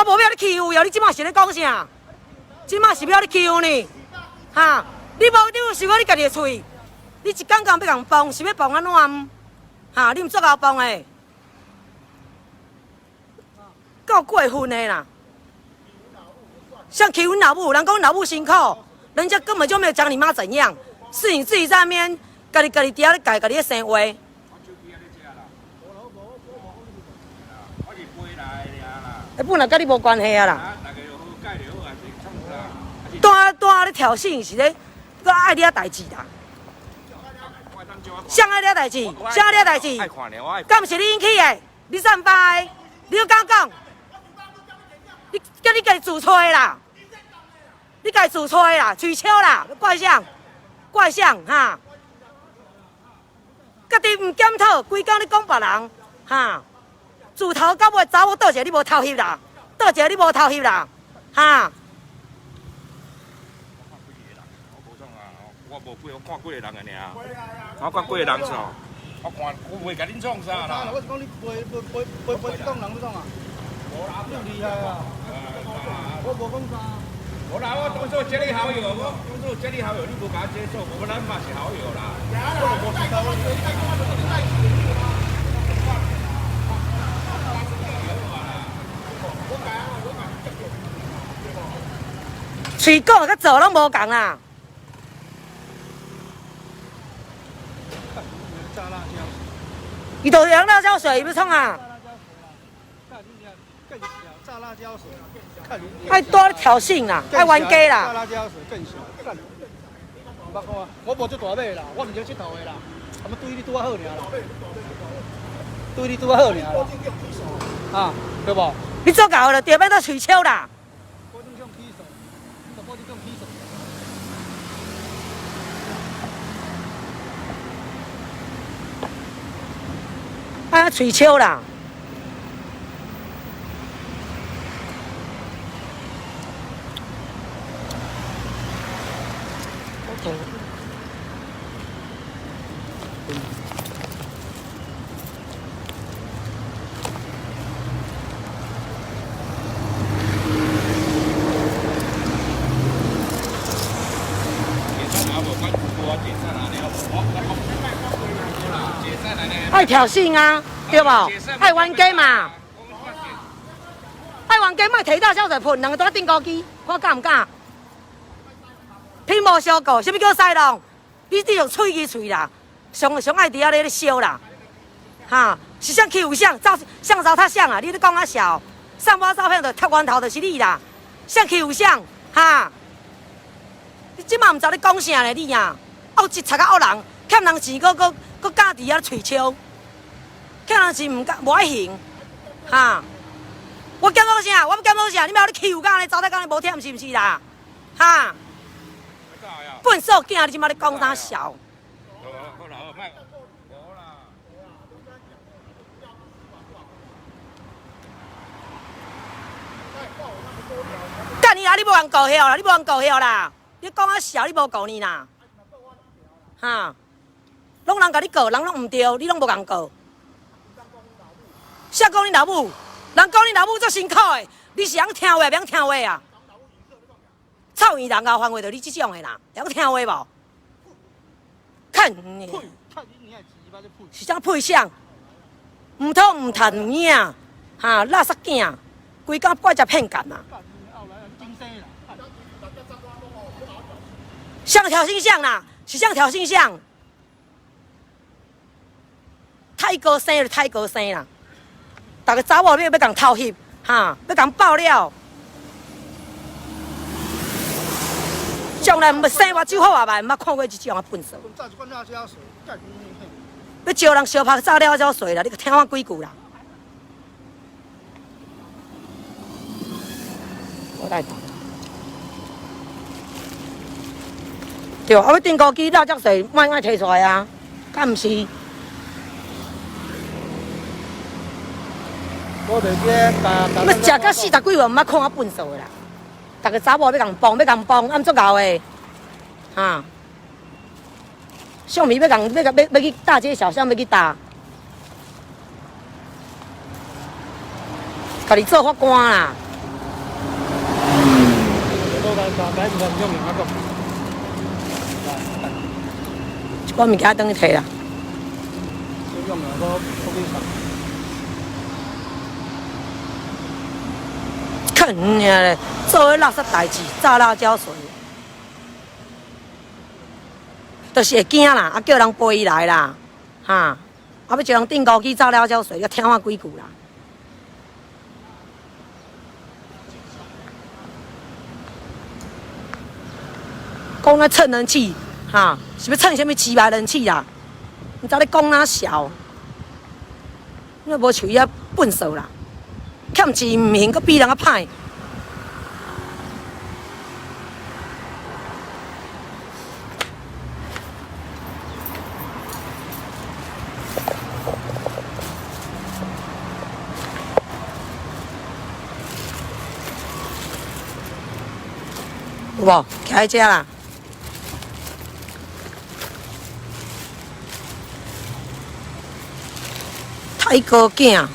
无要你欺负哟！你即马是咧讲啥？即马是要你欺负呢？哈！你有想过你家己的喙？你一讲要共帮，是要帮安怎？哈！你毋足够帮诶，够过分的啦！像欺负老母，人讲老母辛苦，人家根本就没有讲你妈怎样，是你自己在那边家己底下咧改家己的生活。本来跟你无关系啊啦。单咧挑衅是咧，我爱你啊代志啦。谁爱你啊代志？谁爱你啊代志？敢毋是你引起的？你散发的？你要讲？你家己自吹的啦！你家己自吹的啦，嘴笑啦，怪相哈！家己唔检讨，规工咧讲别人哈！自头到尾查某倒一个你无偷翕啦，倒一个你无偷翕啦，哈！我看几个人个尔，我看几个人错，我袂甲恁创啥啦。我是讲你背这种人这种啊，你厉害啊！我无讲啥。无啦，我当做加你好友，你无甲我接受，无咱嘛是好友啦。嘴讲甲做拢无共啦。伊都用辣椒水，要创啊？炸辣椒水，爱多挑衅啦，爱玩假啦。炸辣椒水更小，干！捌看啊？我无这大尾啦，我毋是佚佗的啦，啊，对你拄啊好尔啦，对你拄啊好尔啦，啊，对无？你做搞了，对面都吹笑啦。保证上起诉，你保证上起诉。啊，吹笑啦！爱挑衅啊，对不？爱玩假嘛，爱玩假，莫提到小水喷，两个都顶高机，我敢唔敢？品无相顾，什么叫塞弄？你用喙去喙啦，上爱伫遐咧笑啦，哈，是谁欺负谁？相招他像啊，你咧讲啊笑，上班照片就贴源头就是你啦，谁欺负谁？哈，你即马唔知你讲啥咧你啊？恶一贼啊恶人，欠人钱，搁敢伫遐吹笑。欠人钱无爱还，哈！我检讨啥？我要检讨啥？你莫你欺负我咧，走在讲你无忝是毋是啦？哈！笨手囝，你即马咧讲啥笑？干你啊！你无人顾晓啦！你无人顾晓啦！你讲啊笑，你无顾你啦？哈！拢人甲你告，人拢毋对，你拢无共告。谁讲你老母？人讲你老母足辛苦的，你是通听话，袂晓听话啊？臭鱼人家反话着你这种的啦，会晓听话无？看你，是啥配相？唔通唔趁唔影，哈，垃圾囝，规工怪只骗干啊！像挑衅像啦，是像挑衅像。太高生就太高生啦！逐个查某要共偷翕，哈，要共爆料。将来毋生我酒好也歹，毋捌看过这种笨手。要招人相拍炸了才水啦，你听我几句啦。我来打。对，啊，要订高机辣椒水，莫爱摕出来啊，敢毋是？我伫这要食到40几岁，毋捌看我笨手的啦。逐个查某要共帮，按足够的，哈。相片要去大街小巷要去打，家己做法官啦，来不用用那个。我物件等你摕啦。用那个我给你看你咧，做迄垃圾代志，炸辣椒水，就是会惊啦，啊叫人背伊来啦，哈，啊要叫人订高机炸辣椒水，要听我几句啦。讲咧蹭人气，哈，是要蹭什么鸡排人气啦？你知你讲哪小？你无像伊遐笨手啦，欠钱毋行，佮比人较歹。有无？徛喺遮啦。太高囝，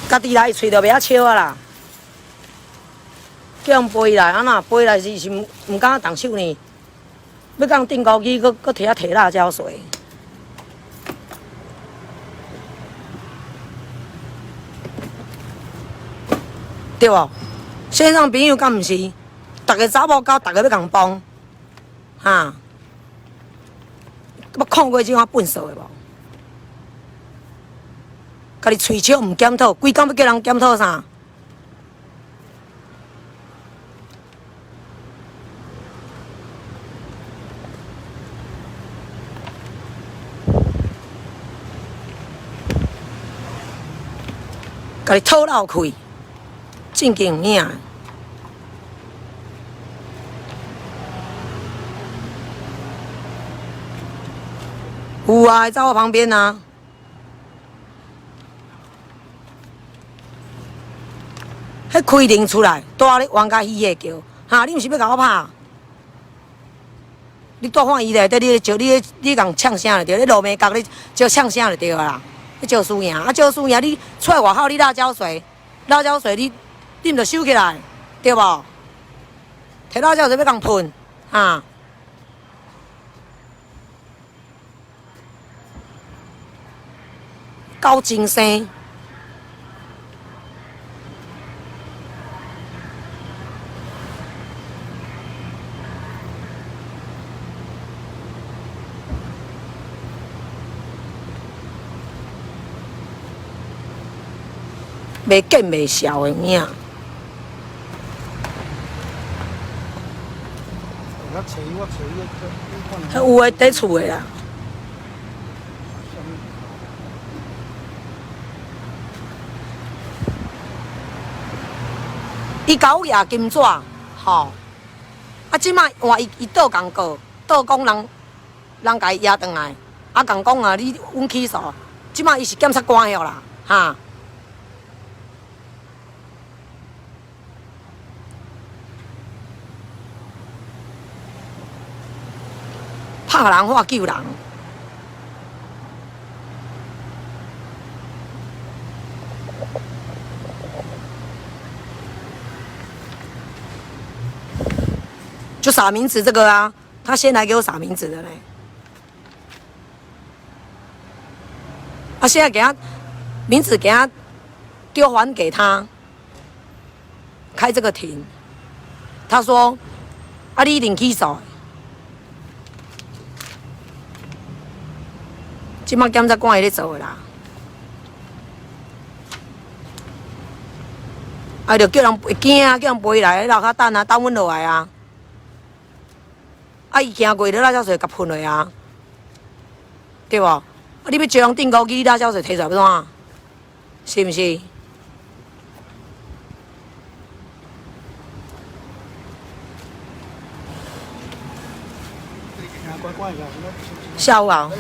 家己来喙就袂晓笑啊啦。叫人背来，啊那背来是毋敢动手呢？要讲订高机，搁摕遐摕辣椒水。对无？线上朋友敢毋是？逐个查某狗，逐个要共帮，哈？捌看过即款笨手的无？家己喙笑毋检讨，规工要叫人检讨啥？家己吐漏开，正经领。有啊，在我旁边啊。迄开铃出来，带咧冤家喜的叫，哈！你毋是要甲我拍？你带看伊内底，你招你共呛声就对，你落眉角你招呛声就对啦。你招输赢，啊招输赢，你出来外口你辣椒水你毋着收起来，对无？摕辣椒水要共喷，哈！高精生，袂见袂笑的影。有诶，伫厝诶啦。伊甲我举金纸，吼，啊，即摆换伊倒共告，倒讲人甲伊举转来，啊，共讲啊，你阮起诉，即摆伊是检察官了啦，哈。拍人或救人。就撒名字这个啊，他先来给我撒名字的嘞。啊，现在给他名字给他丢还给他，开这个庭。他说：“啊，你一定起诉。”即摆检察官会咧做啦，啊，着叫人会惊啊，叫人陪来楼骹等啊，等阮落来啊。啊，伊行过，你辣椒水甲喷落啊，对无？啊，你要招人订高机，你辣椒水摕出来要怎？是毋是？下午啊。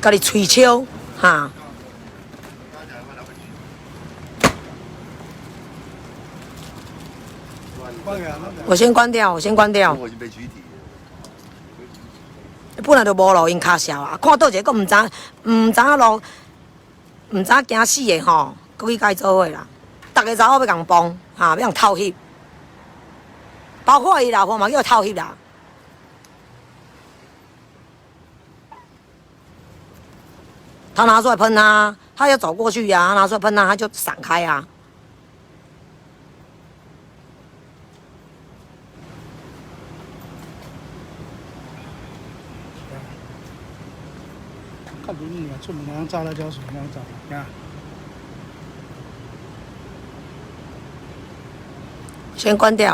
家己喙笑，哈。我先关掉，我先关掉。本来就无路，因卡笑啊，看到一个，佫毋知路，毋知惊死的吼，佫去甲伊做伙啦。逐个查某要共帮，要共偷翕，包括伊老婆嘛叫偷翕啦。他拿出来喷他，他要走过去呀、拿出来喷他，他就闪开啊。看明年出门能炸辣椒水，那样炸，你看。先关掉。